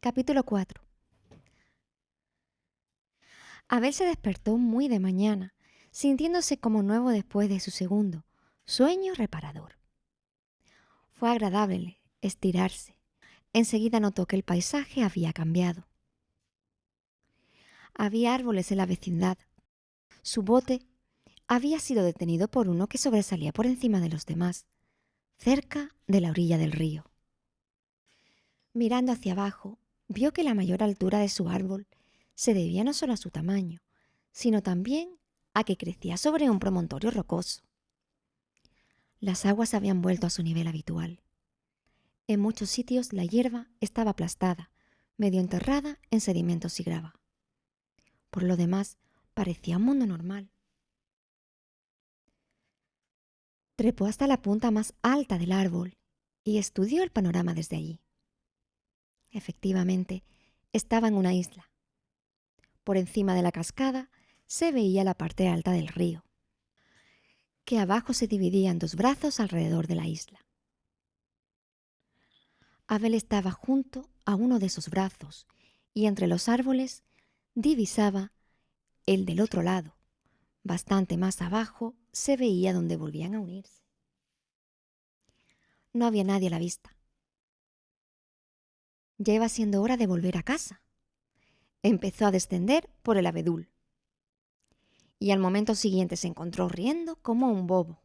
Capítulo 4. Abel se despertó muy de mañana, sintiéndose como nuevo después de su segundo sueño reparador. Fue agradable estirarse. Enseguida notó que el paisaje había cambiado. Había árboles en la vecindad. Su bote había sido detenido por uno que sobresalía por encima de los demás, cerca de la orilla del río. Mirando hacia abajo, vio que la mayor altura de su árbol se debía no solo a su tamaño, sino también a que crecía sobre un promontorio rocoso. Las aguas habían vuelto a su nivel habitual. En muchos sitios la hierba estaba aplastada, medio enterrada en sedimentos y grava. Por lo demás, parecía un mundo normal. Trepó hasta la punta más alta del árbol y estudió el panorama desde allí. Efectivamente, estaba en una isla. Por encima de la cascada se veía la parte alta del río, que abajo se dividía en dos brazos alrededor de la isla. Abel estaba junto a uno de esos brazos y entre los árboles divisaba el del otro lado. Bastante más abajo se veía donde volvían a unirse. No había nadie a la vista. Ya iba siendo hora de volver a casa. Empezó a descender por el abedul y al momento siguiente se encontró riendo como un bobo.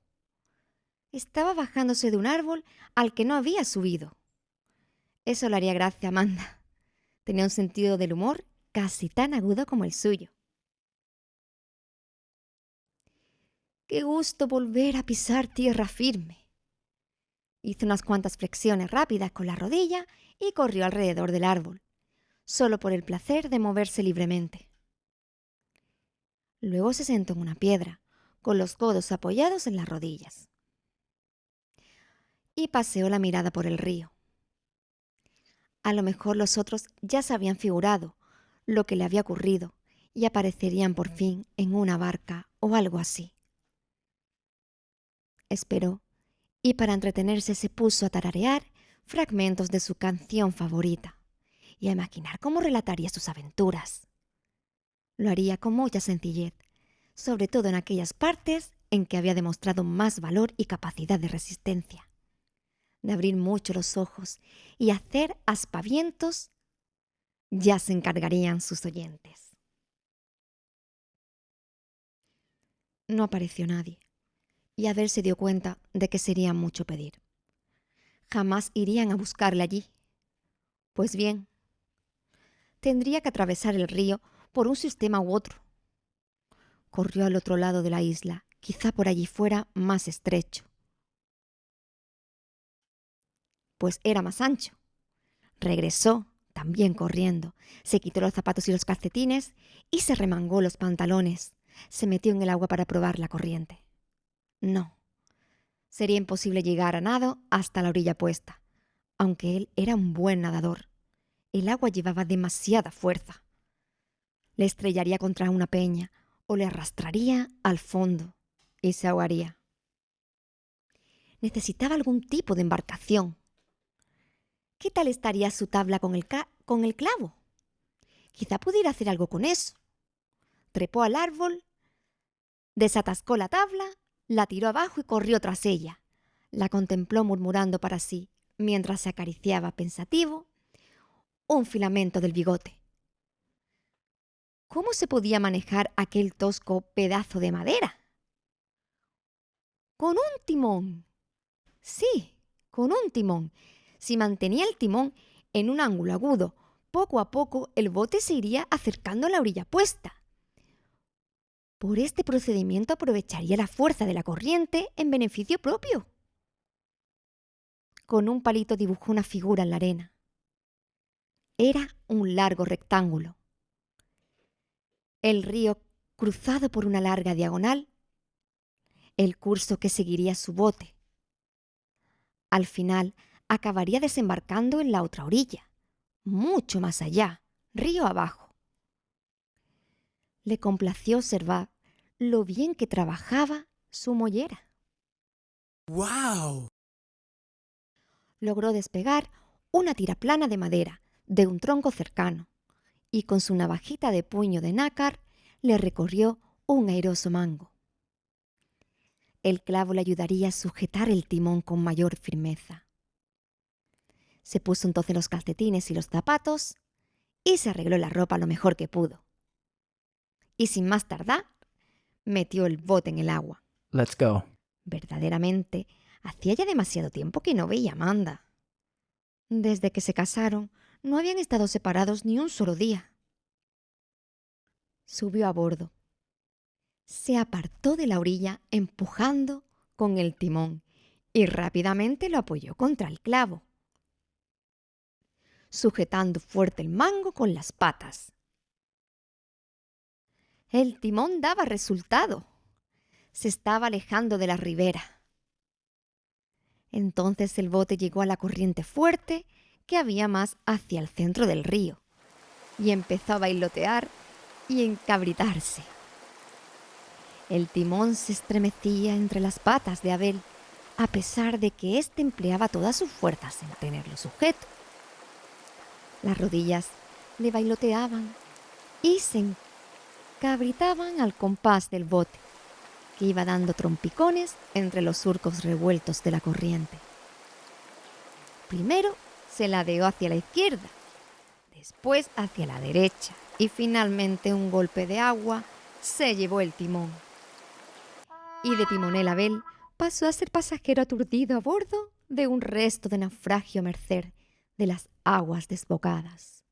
Estaba bajándose de un árbol al que no había subido. Eso le haría gracia a Amanda. Tenía un sentido del humor casi tan agudo como el suyo. ¡Qué gusto volver a pisar tierra firme! Hizo unas cuantas flexiones rápidas con la rodilla y corrió alrededor del árbol, solo por el placer de moverse libremente. Luego se sentó en una piedra, con los codos apoyados en las rodillas, y paseó la mirada por el río. A lo mejor los otros ya se habían figurado lo que le había ocurrido y aparecerían por fin en una barca o algo así. Esperó y para entretenerse se puso a tararear fragmentos de su canción favorita y a imaginar cómo relataría sus aventuras. Lo haría con mucha sencillez, sobre todo en aquellas partes en que había demostrado más valor y capacidad de resistencia. De abrir mucho los ojos y hacer aspavientos, ya se encargarían sus oyentes. No apareció nadie, y Abel se dio cuenta de que sería mucho pedir. Jamás irían a buscarle allí. Pues bien, tendría que atravesar el río por un sistema u otro. Corrió al otro lado de la isla, quizá por allí fuera más estrecho, pues era más ancho. Regresó, también corriendo, se quitó los zapatos y los calcetines y se remangó los pantalones. Se metió en el agua para probar la corriente. No, sería imposible llegar a nado hasta la orilla opuesta, aunque él era un buen nadador. El agua llevaba demasiada fuerza. Le estrellaría contra una peña o le arrastraría al fondo y se ahogaría. Necesitaba algún tipo de embarcación. ¿Qué tal estaría su tabla con el clavo? Quizá pudiera hacer algo con eso. Trepó al árbol, desatascó la tabla, la tiró abajo y corrió tras ella. La contempló murmurando para sí, mientras se acariciaba pensativo un filamento del bigote. ¿Cómo se podía manejar aquel tosco pedazo de madera? Con un timón. Sí, con un timón. Si mantenía el timón en un ángulo agudo, poco a poco el bote se iría acercando a la orilla opuesta. Por este procedimiento aprovecharía la fuerza de la corriente en beneficio propio. Con un palito dibujó una figura en la arena. Era un largo rectángulo. El río cruzado por una larga diagonal, el curso que seguiría su bote. Al final acabaría desembarcando en la otra orilla, mucho más allá, río abajo. Le complació observar lo bien que trabajaba su mollera. ¡Wow! Logró despegar una tiraplana de madera de un tronco cercano y con su navajita de puño de nácar le recorrió un airoso mango. El clavo le ayudaría a sujetar el timón con mayor firmeza. Se puso entonces los calcetines y los zapatos y se arregló la ropa lo mejor que pudo. Y sin más tardar, metió el bote en el agua. Let's go. Verdaderamente, hacía ya demasiado tiempo que no veía a Amanda. Desde que se casaron, no habían estado separados ni un solo día. Subió a bordo. Se apartó de la orilla empujando con el timón y rápidamente lo apoyó contra el clavo, sujetando fuerte el mango con las patas. El timón daba resultado. Se estaba alejando de la ribera. Entonces el bote llegó a la corriente fuerte que había más hacia el centro del río y empezó a bailotear y encabritarse. El timón se estremecía entre las patas de Abel, a pesar de que éste empleaba todas sus fuerzas en tenerlo sujeto. Las rodillas le bailoteaban y se encabritaban al compás del bote, que iba dando trompicones entre los surcos revueltos de la corriente. Primero se ladeó hacia la izquierda, después hacia la derecha y finalmente un golpe de agua se llevó el timón. Y de timonel Abel pasó a ser pasajero aturdido a bordo de un resto de naufragio a merced de las aguas desbocadas.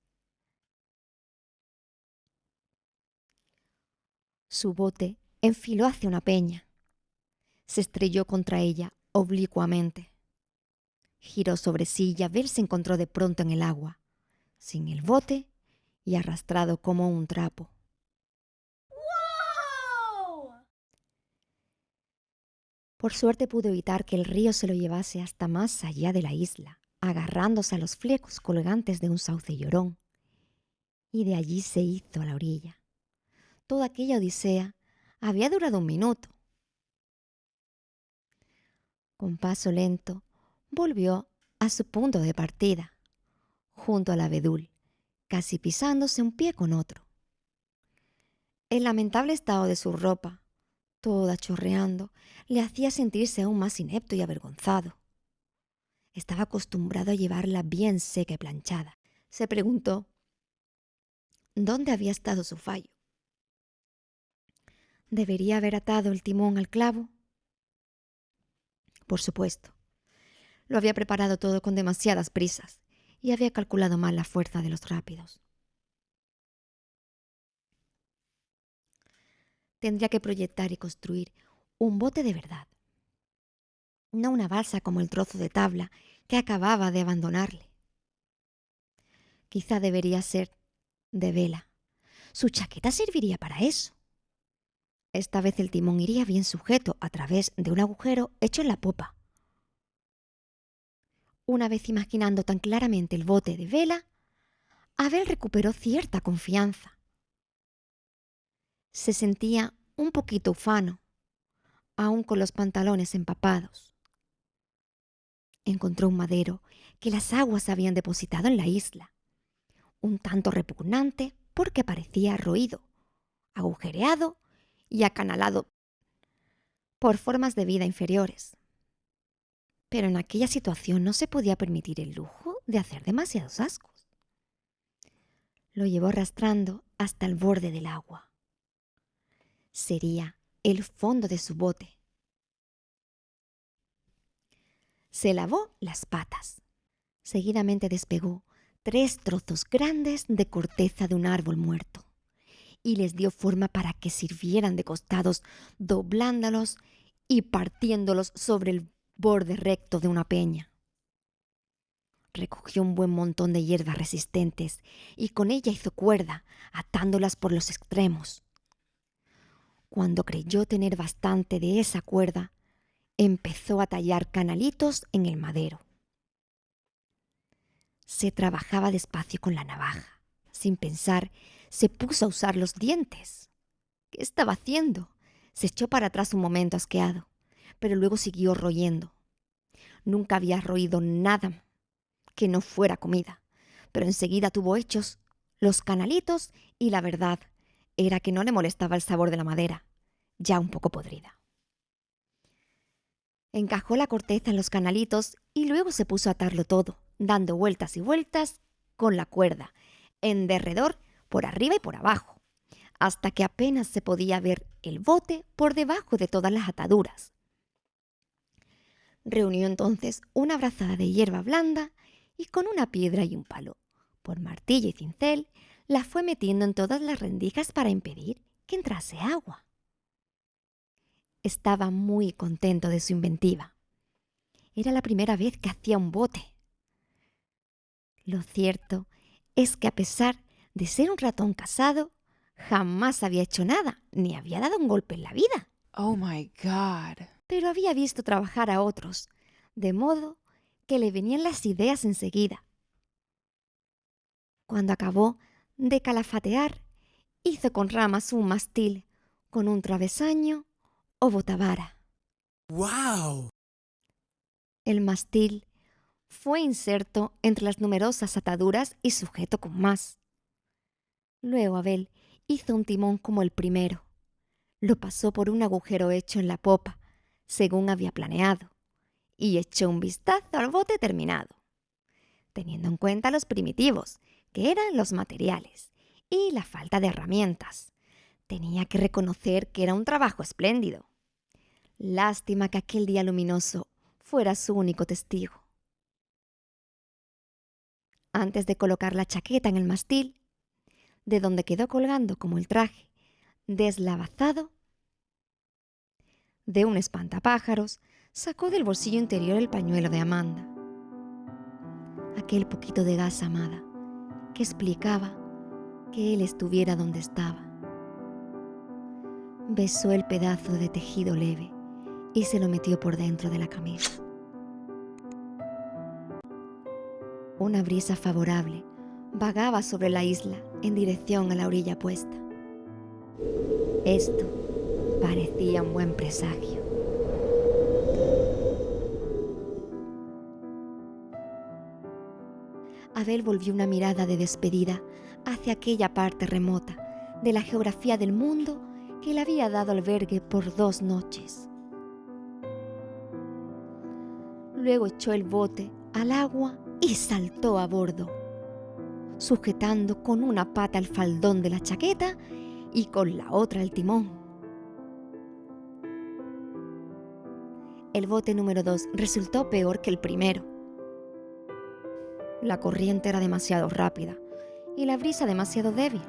Su bote enfiló hacia una peña. Se estrelló contra ella oblicuamente. Giró sobre sí y Abel se encontró de pronto en el agua, sin el bote y arrastrado como un trapo. Por suerte pudo evitar que el río se lo llevase hasta más allá de la isla, agarrándose a los flecos colgantes de un sauce llorón, y de allí se hizo a la orilla. Toda aquella odisea había durado 1 minuto. Con paso lento, volvió a su punto de partida, junto al abedul, casi pisándose un pie con otro. El lamentable estado de su ropa, toda chorreando, le hacía sentirse aún más inepto y avergonzado. Estaba acostumbrado a llevarla bien seca y planchada. Se preguntó dónde había estado su fallo. ¿Debería haber atado el timón al clavo? Por supuesto. Lo había preparado todo con demasiadas prisas y había calculado mal la fuerza de los rápidos. Tendría que proyectar y construir un bote de verdad, no una balsa como el trozo de tabla que acababa de abandonarle. Quizá debería ser de vela. Su chaqueta serviría para eso. Esta vez el timón iría bien sujeto a través de un agujero hecho en la popa. Una vez imaginando tan claramente el bote de vela, Abel recuperó cierta confianza. Se sentía un poquito ufano, aún con los pantalones empapados. Encontró un madero que las aguas habían depositado en la isla, un tanto repugnante porque parecía roído, agujereado y acanalado por formas de vida inferiores. Pero en aquella situación no se podía permitir el lujo de hacer demasiados ascos. Lo llevó arrastrando hasta el borde del agua. Sería el fondo de su bote. Se lavó las patas. Seguidamente despegó 3 trozos grandes de corteza de un árbol muerto y les dio forma para que sirvieran de costados, doblándolos y partiéndolos sobre el borde recto de una peña. Recogió un buen montón de hierbas resistentes y con ella hizo cuerda, atándolas por los extremos. Cuando creyó tener bastante de esa cuerda, empezó a tallar canalitos en el madero. Se trabajaba despacio con la navaja. Sin pensar, se puso a usar los dientes. ¿Qué estaba haciendo? Se echó para atrás un momento asqueado, pero luego siguió royendo. Nunca había roído nada que no fuera comida, pero enseguida tuvo hechos los canalitos y la verdad era que no le molestaba el sabor de la madera, ya un poco podrida. Encajó la corteza en los canalitos y luego se puso a atarlo todo, dando vueltas y vueltas con la cuerda, en derredor, por arriba y por abajo, hasta que apenas se podía ver el bote por debajo de todas las ataduras. Reunió entonces una brazada de hierba blanda y con una piedra y un palo, por martillo y cincel, la fue metiendo en todas las rendijas para impedir que entrase agua. Estaba muy contento de su inventiva. Era la primera vez que hacía un bote. Lo cierto es que a pesar de ser un ratón casado, jamás había hecho nada, ni había dado un golpe en la vida. Oh my God. Pero había visto trabajar a otros, de modo que le venían las ideas enseguida. Cuando acabó de calafatear, hizo con ramas un mastil, con un travesaño o botavara. ¡Wow! El mastil fue inserto entre las numerosas ataduras y sujeto con más. Luego Abel hizo un timón como el primero. Lo pasó por un agujero hecho en la popa, según había planeado, y echó un vistazo al bote terminado, teniendo en cuenta los primitivos, que eran los materiales, y la falta de herramientas. Tenía que reconocer que era un trabajo espléndido. Lástima que aquel día luminoso fuera su único testigo. Antes de colocar la chaqueta en el mastil, de donde quedó colgando como el traje, deslavazado, de un espantapájaros, sacó del bolsillo interior el pañuelo de Amanda. Aquel poquito de gasa amada que explicaba que él estuviera donde estaba. Besó el pedazo de tejido leve y se lo metió por dentro de la camisa. Una brisa favorable vagaba sobre la isla en dirección a la orilla opuesta. Esto parecía un buen presagio. Abel volvió una mirada de despedida hacia aquella parte remota de la geografía del mundo que le había dado albergue por 2 noches. Luego echó el bote al agua y saltó a bordo, sujetando con una pata el faldón de la chaqueta y con la otra el timón. El bote número 2 resultó peor que el primero. La corriente era demasiado rápida y la brisa demasiado débil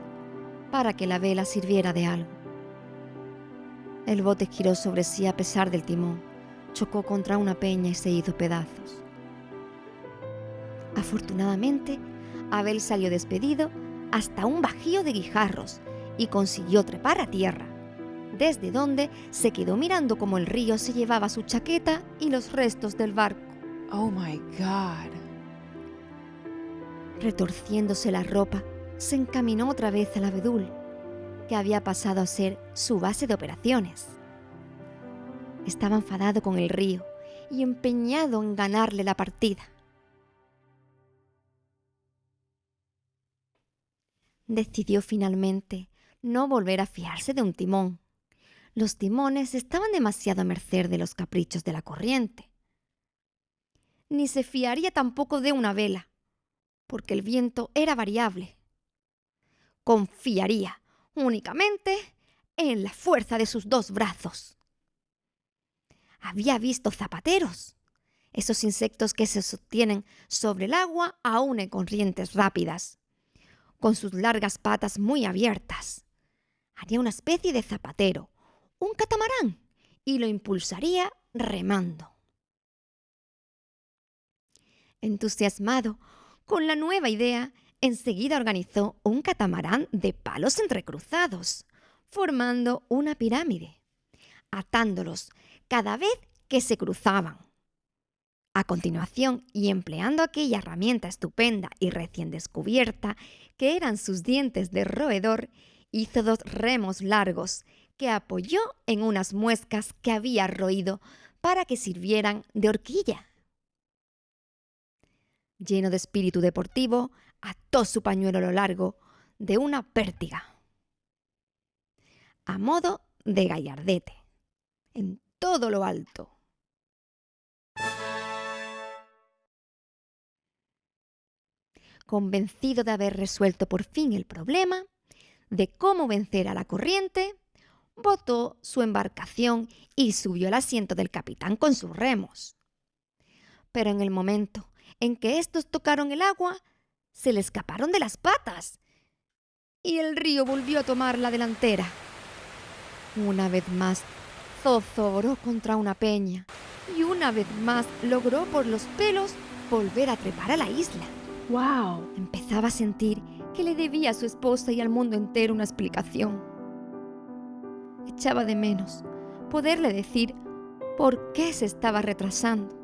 para que la vela sirviera de algo. El bote giró sobre sí a pesar del timón, chocó contra una peña y se hizo pedazos. Afortunadamente, Abel salió despedido hasta un bajío de guijarros y consiguió trepar a tierra, desde donde se quedó mirando cómo el río se llevaba su chaqueta y los restos del barco. Oh my God. Retorciéndose la ropa, se encaminó otra vez al abedul, que había pasado a ser su base de operaciones. Estaba enfadado con el río y empeñado en ganarle la partida. Decidió finalmente no volver a fiarse de un timón. Los timones estaban demasiado a merced de los caprichos de la corriente. Ni se fiaría tampoco de una vela, porque el viento era variable. Confiaría únicamente en la fuerza de sus 2 brazos. Había visto zapateros, esos insectos que se sostienen sobre el agua aún en corrientes rápidas, con sus largas patas muy abiertas. Haría una especie de zapatero, un catamarán, y lo impulsaría remando. Entusiasmado con la nueva idea, enseguida organizó un catamarán de palos entrecruzados, formando una pirámide, atándolos cada vez que se cruzaban. A continuación, y empleando aquella herramienta estupenda y recién descubierta, que eran sus dientes de roedor, hizo 2 remos largos que apoyó en unas muescas que había roído para que sirvieran de horquilla. Lleno de espíritu deportivo, ató su pañuelo a lo largo de una pértiga, a modo de gallardete, en todo lo alto. Convencido de haber resuelto por fin el problema de cómo vencer a la corriente, botó su embarcación y subió al asiento del capitán con sus remos. Pero en el momento en que estos tocaron el agua, se le escaparon de las patas y el río volvió a tomar la delantera. Una vez más, zozobró contra una peña y una vez más logró por los pelos volver a trepar a la isla. Wow. Empezaba a sentir que le debía a su esposa y al mundo entero una explicación. Echaba de menos poderle decir por qué se estaba retrasando.